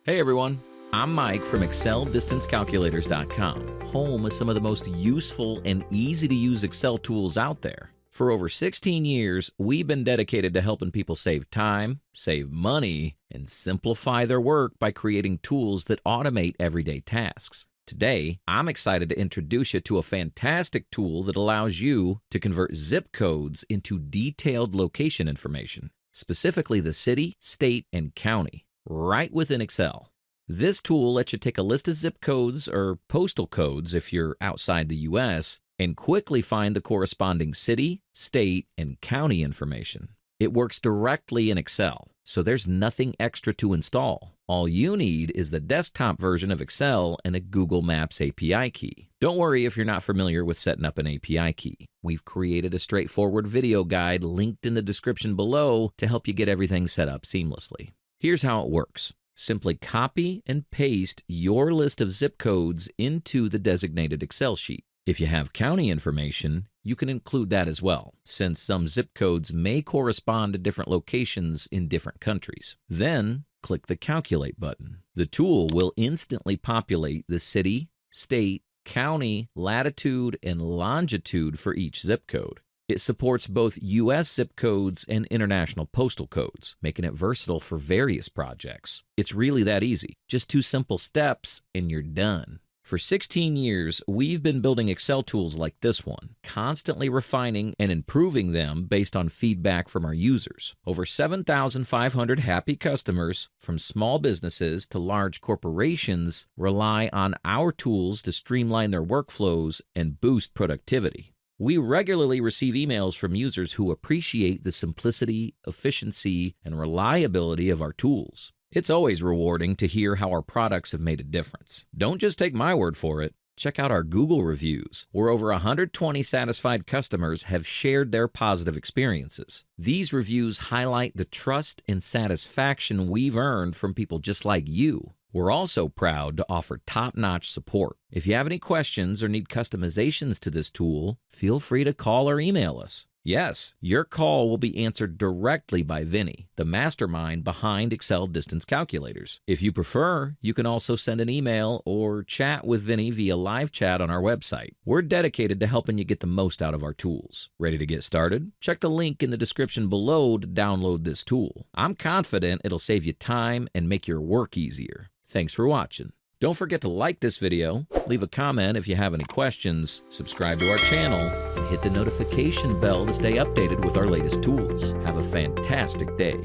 Hey everyone, I'm Mike from ExcelDistanceCalculators.com, home of some of the most useful and easy to use Excel tools out there. For over 16 years, we've been dedicated to helping people save time, save money, and simplify their work by creating tools that automate everyday tasks. Today, I'm excited to introduce you to a fantastic tool that allows you to convert zip codes into detailed location information, specifically the city, state, and county, right within Excel. This tool lets you take a list of zip codes or postal codes if you're outside the U.S. and quickly find the corresponding city, state, and county information. It works directly in Excel, so there's nothing extra to install. All you need is the desktop version of Excel and a Google Maps API key. Don't worry if you're not familiar with setting up an API key. We've created a straightforward video guide linked in the description below to help you get everything set up seamlessly. Here's how it works. Simply copy and paste your list of zip codes into the designated Excel sheet. If you have county information, you can include that as well, since some zip codes may correspond to different locations in different countries. Then, click the Calculate button. The tool will instantly populate the city, state, county, latitude, and longitude for each zip code. It supports both U.S. zip codes and international postal codes, making it versatile for various projects. It's really that easy. Just 2 simple steps and you're done. For 16 years, we've been building Excel tools like this one, constantly refining and improving them based on feedback from our users. Over 7,500 happy customers, from small businesses to large corporations, rely on our tools to streamline their workflows and boost productivity. We regularly receive emails from users who appreciate the simplicity, efficiency, and reliability of our tools. It's always rewarding to hear how our products have made a difference. Don't just take my word for it. Check out our Google reviews, where over 120 satisfied customers have shared their positive experiences. These reviews highlight the trust and satisfaction we've earned from people just like you. We're also proud to offer top-notch support. If you have any questions or need customizations to this tool, feel free to call or email us. Yes, your call will be answered directly by Vinny, the mastermind behind Excel Distance Calculators. If you prefer, you can also send an email or chat with Vinny via live chat on our website. We're dedicated to helping you get the most out of our tools. Ready to get started? Check the link in the description below to download this tool. I'm confident it'll save you time and make your work easier. Thanks for watching. Don't forget to like this video, leave a comment if you have any questions, subscribe to our channel, and hit the notification bell to stay updated with our latest tools. Have a fantastic day.